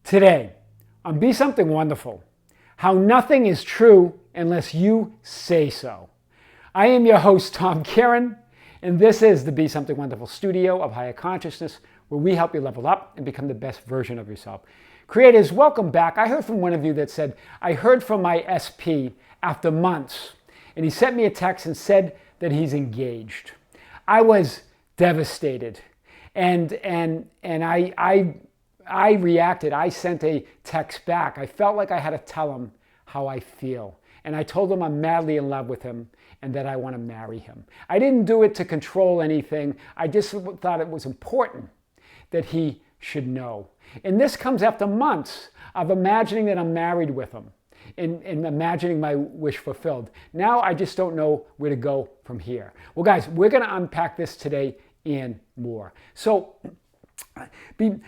Today, on Be Something Wonderful, how nothing is true unless you say so. I am your host, Tom Kieran, and this is the Be Something Wonderful studio of higher consciousness, where we help you level up and become the best version of yourself. Creators, welcome back. I heard from one of you that said, I heard from my SP after months, and he sent me a text and said that he's engaged. I was devastated, and I reacted. I sent a text back. I felt like I had to tell him how I feel. And I told him I'm madly in love with him and that I want to marry him. I didn't do it to control anything. I just thought it was important that he should know. And this comes after months of imagining that I'm married with him and imagining my wish fulfilled. Now I just don't know where to go from here. Well, guys, we're going to unpack this today and more. So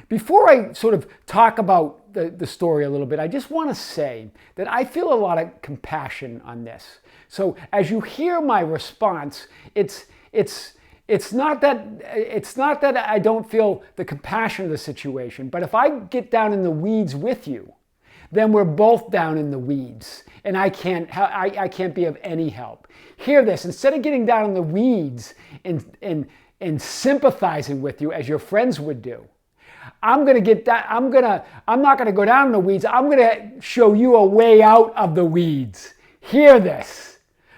before I sort of talk about the story a little bit, I just want to say that I feel a lot of compassion on this. So as you hear my response, it's not that I don't feel the compassion of the situation, but if I get down in the weeds with you, then we're both down in the weeds, and I can't be of any help. Hear this: instead of getting down in the weeds and sympathizing with you as your friends would do, I'm not going to go down in the weeds. I'm going to show you a way out of the weeds. Hear this,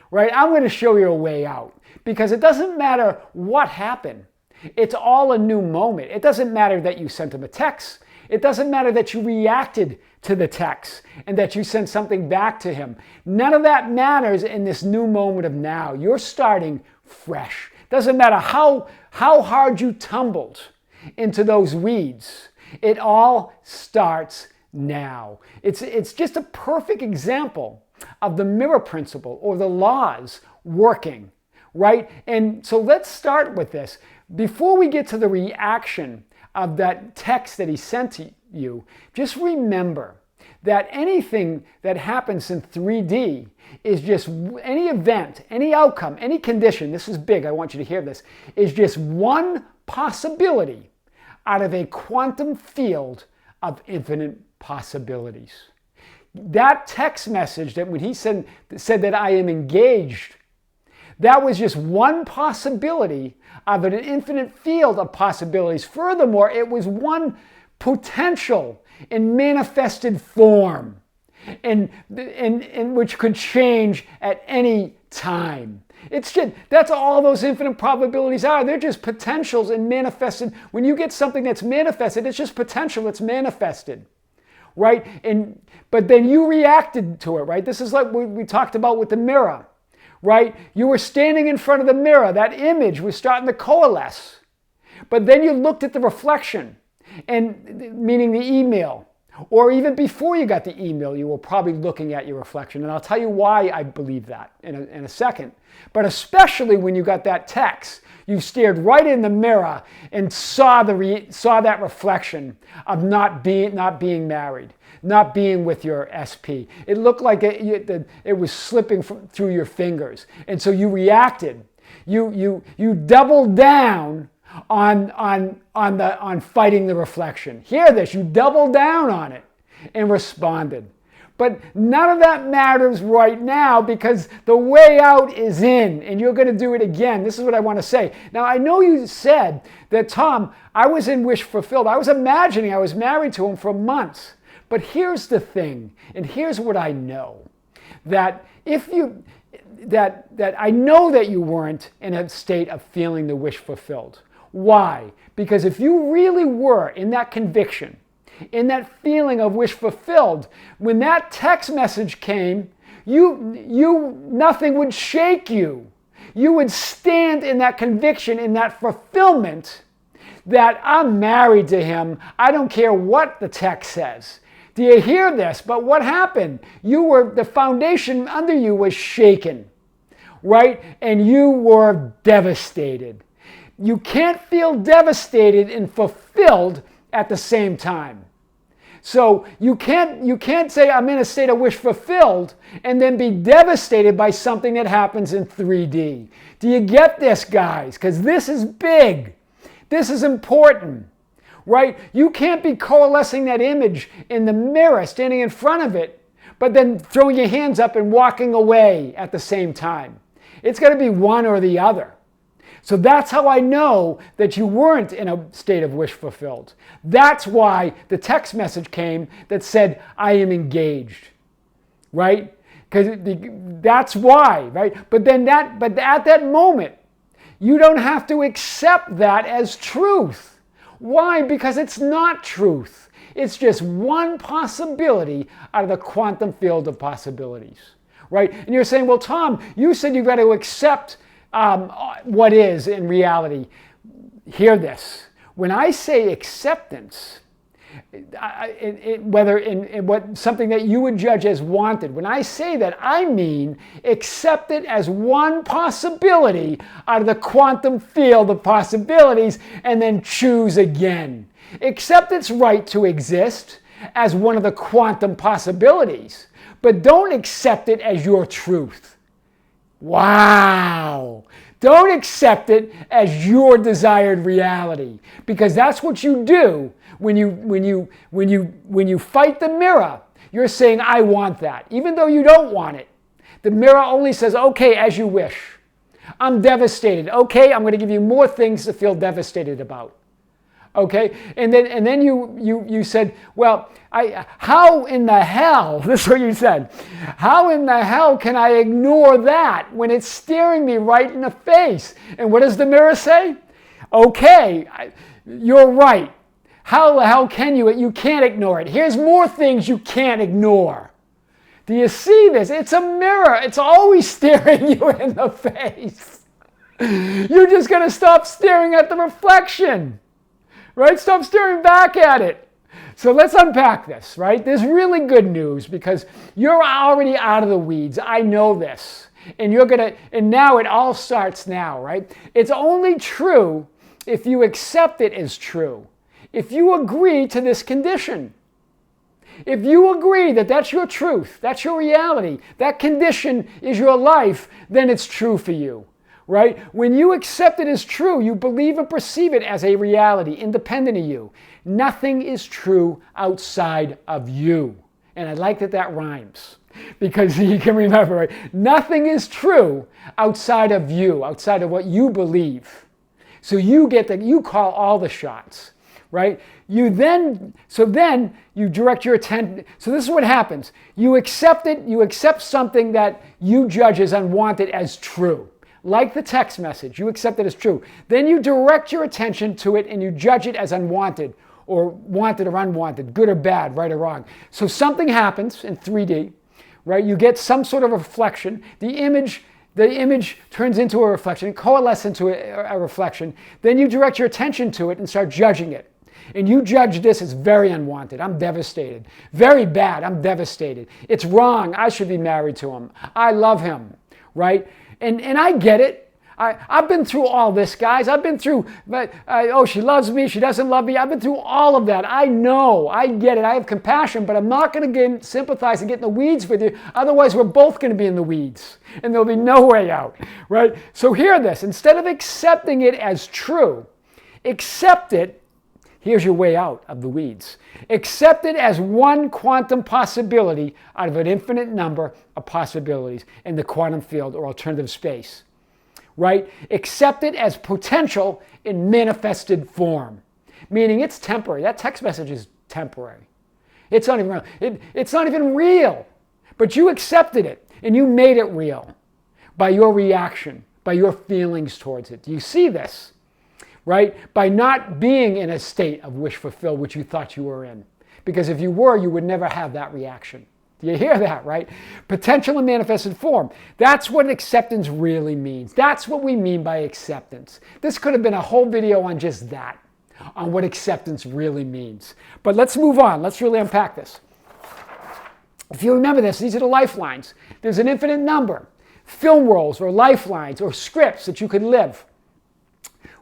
right? I'm going to show you a way out, because it doesn't matter what happened. It's all a new moment. It doesn't matter that you sent him a text. It doesn't matter that you reacted to the text and that you sent something back to him. None of that matters in this new moment of now. You're starting fresh. Doesn't matter how hard you tumbled into those weeds. It all starts now. It's just a perfect example of the mirror principle or the laws working, right? And so let's start with this. Before we get to the reaction of that text that he sent to you, just remember that anything that happens in 3D is just any event, any outcome, any condition, this is big, I want you to hear this, is just one possibility out of a quantum field of infinite possibilities. That text message that when he said that I am engaged, that was just one possibility of an infinite field of possibilities. Furthermore, it was one potential in manifested form, in which could change at any time. That's all those infinite probabilities are. They're just potentials and manifested. When you get something that's manifested, it's just potential that's manifested, right? But then you reacted to it, right? This is like we talked about with the mirror, right? You were standing in front of the mirror. That image was starting to coalesce. But then you looked at the reflection, and meaning the email. Or even before you got the email, you were probably looking at your reflection. And I'll tell you why I believe that in a second. But especially when you got that text, you stared right in the mirror and saw that reflection of not being married, not being with your SP. It looked like it was slipping through your fingers. And so you reacted. You doubled down on fighting the reflection. Hear this, you doubled down on it and responded. But none of that matters right now, because the way out is in, and you're going to do it again. This is what I want to say. Now, I know you said that, Tom, I was in wish fulfilled. I was imagining I was married to him for months. But here's the thing, and here's what I know. That I know that you weren't in a state of feeling the wish fulfilled. Why? Because if you really were in that conviction, in that feeling of wish fulfilled, when that text message came, nothing would shake you. You would stand in that conviction, in that fulfillment that I'm married to him. I don't care what the text says. Do you hear this? But what happened? The foundation under you was shaken, right? And you were devastated. You can't feel devastated and fulfilled at the same time. So you can't say I'm in a state of wish fulfilled and then be devastated by something that happens in 3D. Do you get this, guys? Because this is big. This is important. right? You can't be coalescing that image in the mirror, standing in front of it, but then throwing your hands up and walking away at the same time. It's got to be one or the other. So that's how I know that you weren't in a state of wish fulfilled. That's why the text message came that said, I am engaged, right? Because that's why, right? But at that moment, you don't have to accept that as truth. Why? Because it's not truth. It's just one possibility out of the quantum field of possibilities, right? And you're saying, well, Tom, you said you've got to accept what is in reality. Hear this. When I say acceptance, whether in what something that you would judge as wanted, when I say that, I mean accept it as one possibility out of the quantum field of possibilities and then choose again. Accept its right to exist as one of the quantum possibilities, but don't accept it as your truth. Wow! Don't accept it as your desired reality, because that's what you do when you fight the mirror. You're saying, I want that, even though you don't want it. The mirror only says, okay, as you wish. I'm devastated. Okay, I'm going to give you more things to feel devastated about. Okay, and then you said, well, how in the hell, this is what you said, how in the hell can I ignore that when it's staring me right in the face? And what does the mirror say? Okay, you're right. How the hell can you? You can't ignore it. Here's more things you can't ignore. Do you see this? It's a mirror. It's always staring you in the face. You're just going to stop staring at the reflection. Right? Stop staring back at it. So let's unpack this, right? There's really good news because you're already out of the weeds. I know this. And now it all starts now, right? It's only true if you accept it as true. If you agree to this condition. If you agree that that's your truth, that's your reality, that condition is your life, then it's true for you. Right? When you accept it as true, you believe and perceive it as a reality, independent of you. Nothing is true outside of you. And I like that that rhymes. Because you can remember, right? Nothing is true outside of you, outside of what you believe. So you call all the shots. Right? So then you direct your attention. So this is what happens. You accept it, you accept something that you judge as unwanted as true. Like the text message, you accept it as true. Then you direct your attention to it and you judge it as unwanted or wanted or unwanted, good or bad, right or wrong. So something happens in 3D, right? You get some sort of reflection. The image turns into a reflection, coalesces into a reflection. Then you direct your attention to it and start judging it. And you judge this as very unwanted. I'm devastated. Very bad. I'm devastated. It's wrong. I should be married to him. I love him, right? And I get it. I've been through all this, guys. I've been through, she loves me, she doesn't love me. I've been through all of that. I know, I get it. I have compassion, but I'm not going to sympathize and get in the weeds with you. Otherwise, we're both going to be in the weeds, and there'll be no way out, right? So hear this. Instead of accepting it as true, accept it. Here's your way out of the weeds. Accept it as one quantum possibility out of an infinite number of possibilities in the quantum field or alternative space. Right? Accept it as potential in manifested form. Meaning it's temporary. That text message is temporary. It's not even real. It's not even real. But you accepted it and you made it real by your reaction, by your feelings towards it. Do you see this? Right? By not being in a state of wish fulfilled, which you thought you were in. Because if you were, you would never have that reaction. Do you hear that, right? Potential in manifested form. That's what acceptance really means. That's what we mean by acceptance. This could have been a whole video on just that, on what acceptance really means. But let's move on. Let's really unpack this. If you remember this, these are the lifelines. There's an infinite number. Film rolls or lifelines or scripts that you could live.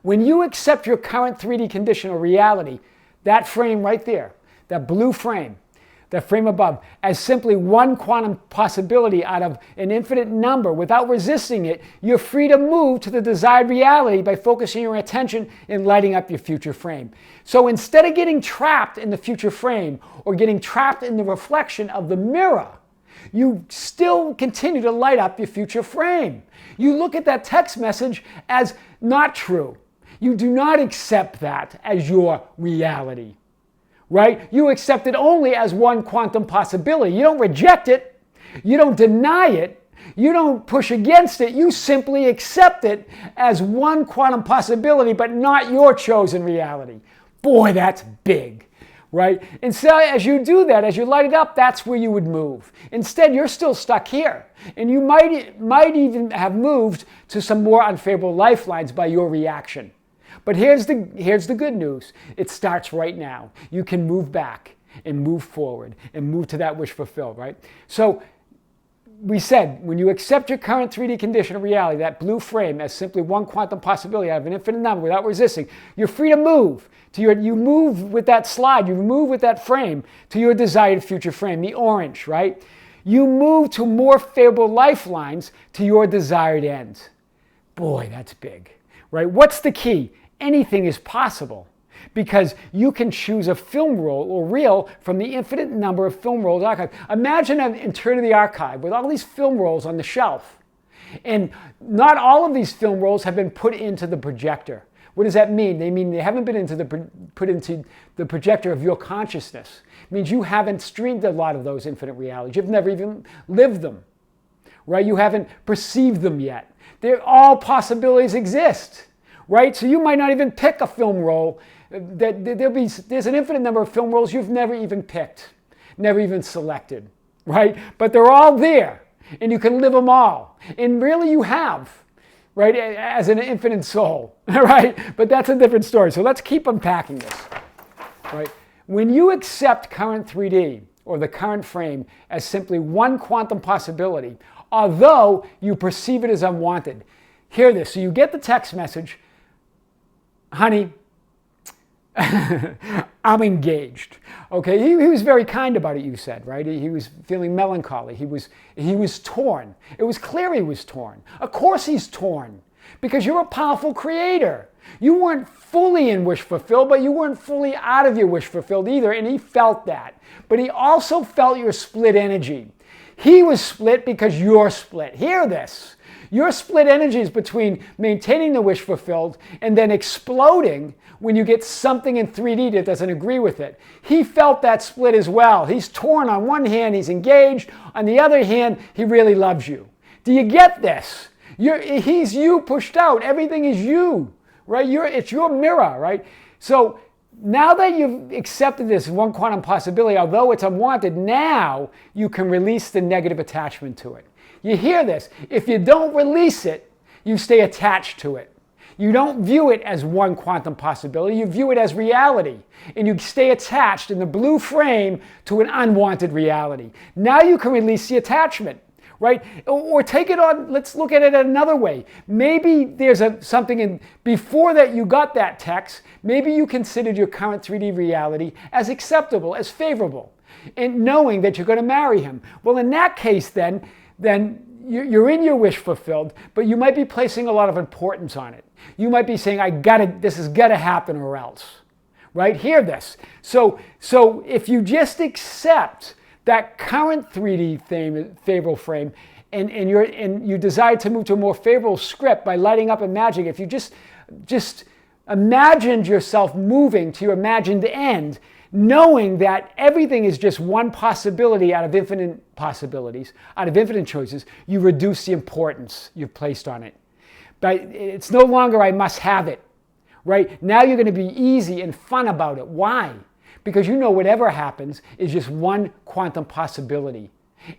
When you accept your current 3D condition or reality, that frame right there, that blue frame, that frame above, as simply one quantum possibility out of an infinite number without resisting it, you're free to move to the desired reality by focusing your attention and lighting up your future frame. So instead of getting trapped in the future frame or getting trapped in the reflection of the mirror, you still continue to light up your future frame. You look at that text message as not true. You do not accept that as your reality. Right? You accept it only as one quantum possibility. You don't reject it. You don't deny it. You don't push against it. You simply accept it as one quantum possibility, but not your chosen reality. Boy, that's big, right? And so as you do that, as you light it up, that's where you would move. Instead, you're still stuck here. And you might even have moved to some more unfavorable lifelines by your reaction. But here's the good news. It starts right now. You can move back and move forward and move to that wish fulfilled, right? So we said, when you accept your current 3D condition of reality, that blue frame, as simply one quantum possibility out of an infinite number without resisting, you're free to move. You move with that slide, you move with that frame to your desired future frame, the orange, right? You move to more favorable lifelines to your desired end. Boy, that's big, right? What's the key? Anything is possible because you can choose a film roll or reel from the infinite number of film rolls archive. Imagine an eternity archive with all these film rolls on the shelf. And not all of these film rolls have been put into the projector. What does that mean? They mean they haven't been put into the projector of your consciousness. It means you haven't streamed a lot of those infinite realities. You've never even lived them, right? You haven't perceived them yet. All possibilities exist. Right? So you might not even pick a film roll. There's an infinite number of film rolls you've never even picked, never even selected, right? But they're all there, and you can live them all. And really you have, right, as an infinite soul, right? But that's a different story. So let's keep unpacking this, right? When you accept current 3D or the current frame as simply one quantum possibility, although you perceive it as unwanted, hear this. So you get the text message, honey, I'm engaged. Okay, he was very kind about it, you said, right? He was feeling melancholy. He was torn. It was clear he was torn. Of course he's torn, because you're a powerful creator. You weren't fully in wish fulfilled, but you weren't fully out of your wish fulfilled either, and he felt that. But he also felt your split energy. He was split because you're split. Hear this. Your split energies between maintaining the wish fulfilled and then exploding when you get something in 3D that doesn't agree with it. He felt that split as well. He's torn. On one hand, he's engaged. On the other hand, he really loves you. Do you get this? He's you pushed out. Everything is you, right? It's your mirror, right? So now that you've accepted this one quantum possibility, although it's unwanted, now you can release the negative attachment to it. You hear this. If you don't release it, you stay attached to it. You don't view it as one quantum possibility. You view it as reality. And you stay attached in the blue frame to an unwanted reality. Now you can release the attachment, right? Or take it on, let's look at it another way. Maybe there's something in, before that you got that text, maybe you considered your current 3D reality as acceptable, as favorable, and knowing that you're going to marry him. Well, in that case, then you're in your wish fulfilled, but you might be placing a lot of importance on it. You might be saying, this has got to happen or else, right? Hear this. So if you just accept that current 3D favorable frame and you decide to move to a more favorable script by lighting up imagining, if you just imagined yourself moving to your imagined end, knowing that everything is just one possibility out of infinite possibilities, out of infinite choices, you reduce the importance you've placed on it. But it's no longer I must have it, right? Now you're going to be easy and fun about it. Why? Because you know whatever happens is just one quantum possibility.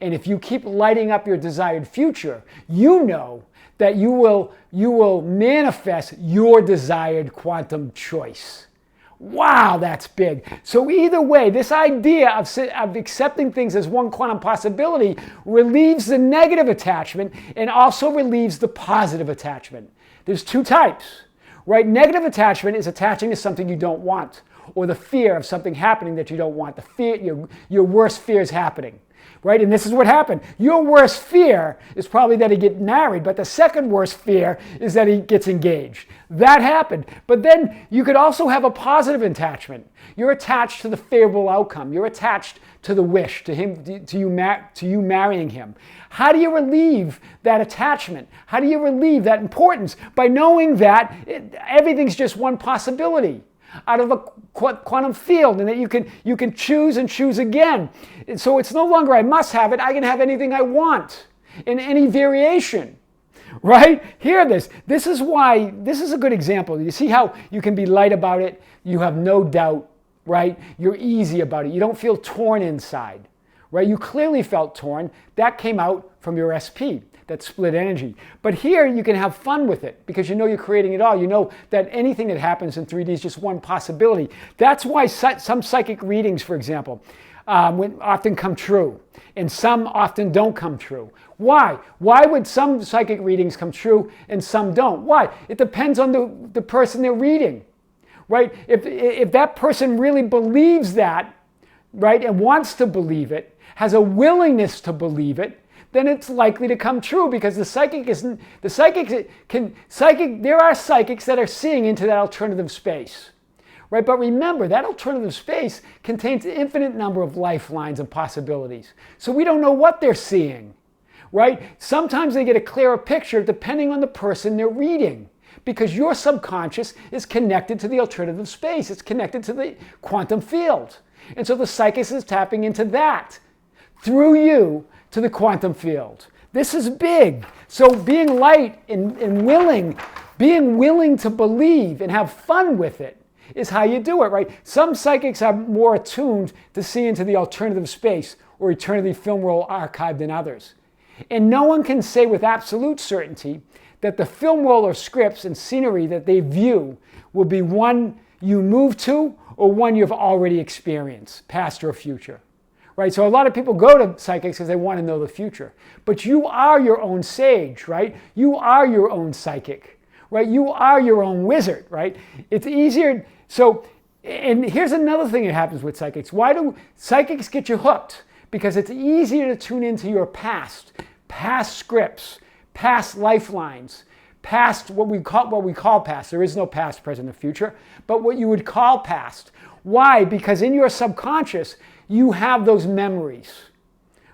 And if you keep lighting up your desired future, you know that you will manifest your desired quantum choice. Wow, that's big. So either way, this idea of accepting things as one quantum possibility relieves the negative attachment and also relieves the positive attachment. There's two types, right? Negative attachment is attaching to something you don't want, or the fear of something happening that you don't want, the fear, your worst fear is happening. Right? And this is what happened. Your worst fear is probably that he get married, but the second worst fear is that he gets engaged. That happened. But then you could also have a positive attachment. You're attached to the favorable outcome. You're attached to the wish, to you marrying him. How do you relieve that attachment? How do you relieve that importance? By knowing that everything's just one possibility out of a quantum field, and that you can choose and choose again. And so it's no longer I must have it, I can have anything I want in any variation. Right? Hear this. This is a good example. You see how you can be light about it, you have no doubt, right? You're easy about it. You don't feel torn inside. Right? You clearly felt torn. That came out from your SP. That split energy. But here you can have fun with it because you know you're creating it all. You know that anything that happens in 3D is just one possibility. That's why some psychic readings, for example, often come true and some often don't come true. Why? Why would some psychic readings come true and some don't? Why? It depends on the person they're reading. Right? If that person really believes that, right, and wants to believe it, has a willingness to believe it, then it's likely to come true because there are psychics that are seeing into that alternative space. Right? But remember, that alternative space contains an infinite number of lifelines and possibilities. So we don't know what they're seeing. Right? Sometimes they get a clearer picture depending on the person they're reading. Because your subconscious is connected to the alternative space. It's connected to the quantum field. And so the psychic is tapping into that through you to the quantum field. This is big. So being light and willing, being willing to believe and have fun with it is how you do it, right? Some psychics are more attuned to see into the alternative space or eternity film roll archive than others. And no one can say with absolute certainty that the film roll or scripts and scenery that they view will be one you move to or one you've already experienced, past or future. Right? So a lot of people go to psychics because they want to know the future. But you are your own sage, right? You are your own psychic, right? You are your own wizard, right? It's easier. So, and here's another thing that happens with psychics. Why do psychics get you hooked? Because it's easier to tune into your past scripts, past lifelines, past what we call past. There is no past, present, or future, but what you would call past. Why? Because in your subconscious, you have those memories,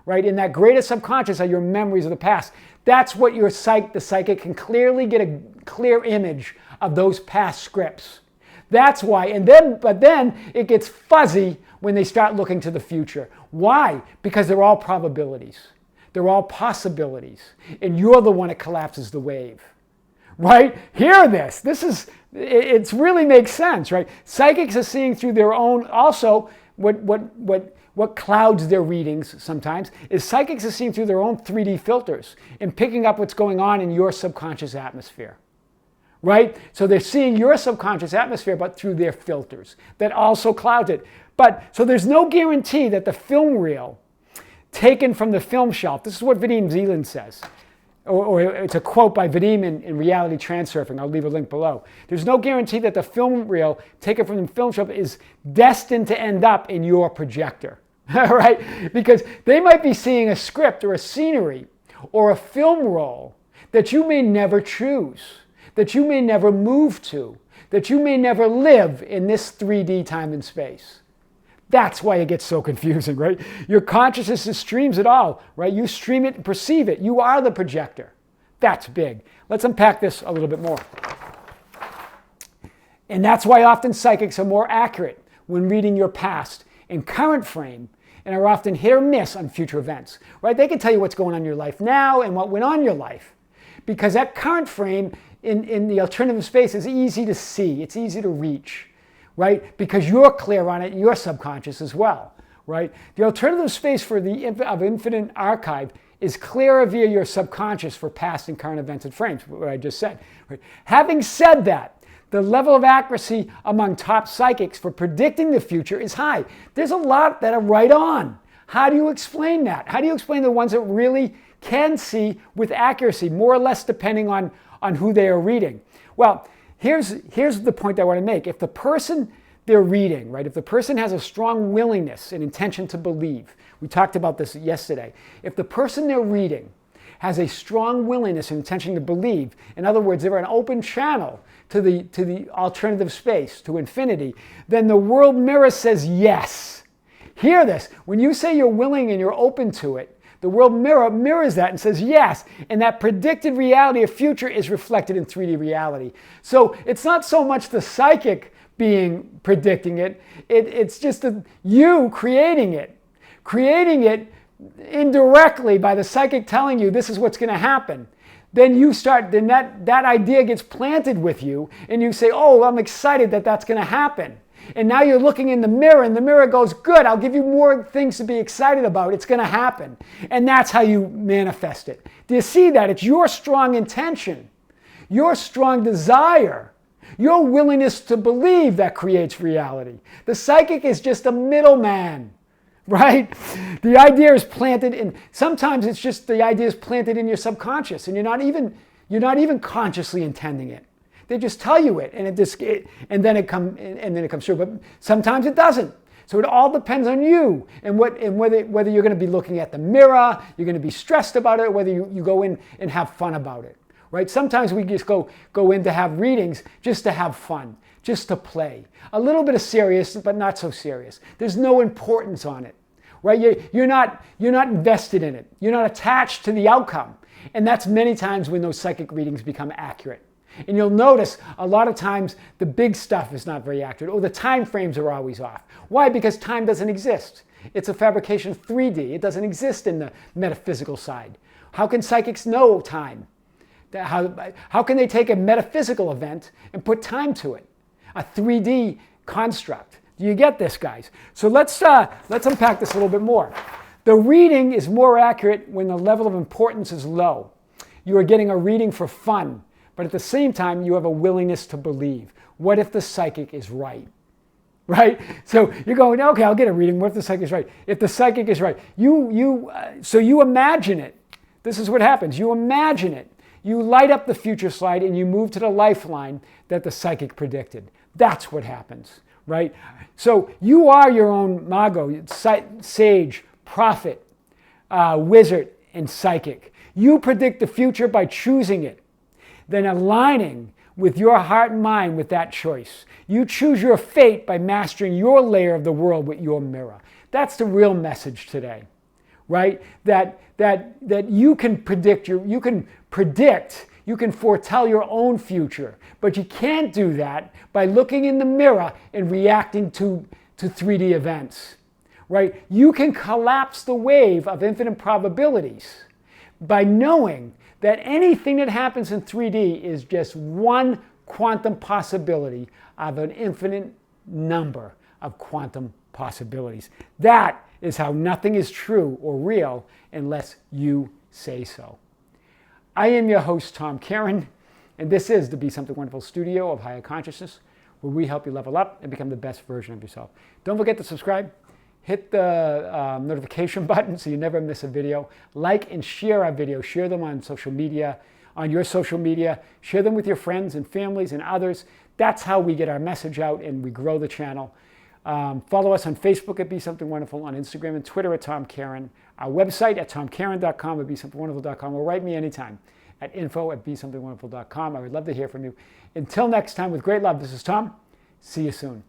right? In that greater subconscious are your memories of the past. That's what the psychic can clearly get a clear image of those past scripts. That's why, but then it gets fuzzy when they start looking to the future. Why? Because they're all probabilities. They're all possibilities. And you're the one that collapses the wave, right? Hear this. It really makes sense, right? Psychics are seeing through their own, also, what clouds their readings sometimes is psychics are seeing through their own 3D filters and picking up what's going on in your subconscious atmosphere, right? So they're seeing your subconscious atmosphere, but through their filters that also clouds it. But so there's no guarantee that the film reel taken from the film shelf, this is what Vadim Zeland says, or it's a quote by Vadim in Reality Transurfing. I'll leave a link below. There's no guarantee that the film reel taken from the film shelf is destined to end up in your projector, right? Because they might be seeing a script or a scenery or a film roll that you may never choose, that you may never move to, that you may never live in this 3D time and space. That's why it gets so confusing, right? Your consciousness streams it all, right? You stream it and perceive it. You are the projector. That's big. Let's unpack this a little bit more. And that's why often psychics are more accurate when reading your past and current frame and are often hit or miss on future events, right? They can tell you what's going on in your life now and what went on in your life because that current frame in the alternative space is easy to see. It's easy to reach. Right? Because you're clear on it, your subconscious as well, right? The alternative space of infinite archive is clearer via your subconscious for past and current events and frames, what I just said. Right? Having said that, the level of accuracy among top psychics for predicting the future is high. There's a lot that are right on. How do you explain that? How do you explain the ones that really can see with accuracy, more or less depending on who they are reading? Well, Here's the point I want to make. If the person they're reading, right? If the person has a strong willingness and intention to believe, we talked about this yesterday. If the person they're reading has a strong willingness and intention to believe, in other words, they're an open channel to the alternative space, to infinity, then the world mirror says yes. Hear this. When you say you're willing and you're open to it, the world mirror mirrors that and says yes. And that predicted reality of future is reflected in 3D reality. So it's not so much the psychic being predicting it, it's just you creating it. Creating it indirectly by the psychic telling you this is what's going to happen. Then that idea gets planted with you and you say, oh, I'm excited that that's going to happen. And now you're looking in the mirror and the mirror goes, good, I'll give you more things to be excited about. It's going to happen. And that's how you manifest it. Do you see that? It's your strong intention, your strong desire, your willingness to believe that creates reality. The psychic is just a middleman, right? The idea is planted in, sometimes it's just the idea is planted in your subconscious and you're not even consciously intending it. They just tell you it, and then it comes true. But sometimes it doesn't. So it all depends on you and whether you're going to be looking at the mirror, you're going to be stressed about it, or whether you go in and have fun about it. Right? Sometimes we just go in to have readings just to have fun, just to play. A little bit of serious, but not so serious. There's no importance on it. Right? You're not invested in it. You're not attached to the outcome. And that's many times when those psychic readings become accurate. And you'll notice a lot of times the big stuff is not very accurate, or the time frames are always off. Why? Because time doesn't exist. It's a fabrication of 3D. It doesn't exist in the metaphysical side. How can psychics know time? How can they take a metaphysical event and put time to it? A 3D construct. Do you get this, guys? So let's unpack this a little bit more. The reading is more accurate when the level of importance is low. You are getting a reading for fun. But at the same time, you have a willingness to believe. What if the psychic is right? Right? So you're going, okay, I'll get a reading. What if the psychic is right? If the psychic is right, so you imagine it. This is what happens. You imagine it. You light up the future slide and you move to the lifeline that the psychic predicted. That's what happens, right? So you are your own mago, sage, prophet, wizard, and psychic. You predict the future by choosing it, then aligning with your heart and mind with that choice. You choose your fate by mastering your layer of the world with your mirror. That's the real message today, right? That you can predict, you can foretell your own future, but you can't do that by looking in the mirror and reacting to 3D events, right? You can collapse the wave of infinite probabilities by knowing that anything that happens in 3D is just one quantum possibility of an infinite number of quantum possibilities. That is how nothing is true or real unless you say so. I am your host, Tom Karen, and this is the Be Something Wonderful studio of higher consciousness, where we help you level up and become the best version of yourself. Don't forget to subscribe. Hit the notification button so you never miss a video. Like and share our videos. Share them on social media, on your social media. Share them with your friends and families and others. That's how we get our message out and we grow the channel. Follow us on Facebook at Be Something Wonderful, on Instagram and Twitter at Tom Karen, our website at tomkaren.com, at BeSomethingWonderful.com, or write me anytime at info@BeSomethingWonderful.com. I would love to hear from you. Until next time, with great love, this is Tom. See you soon.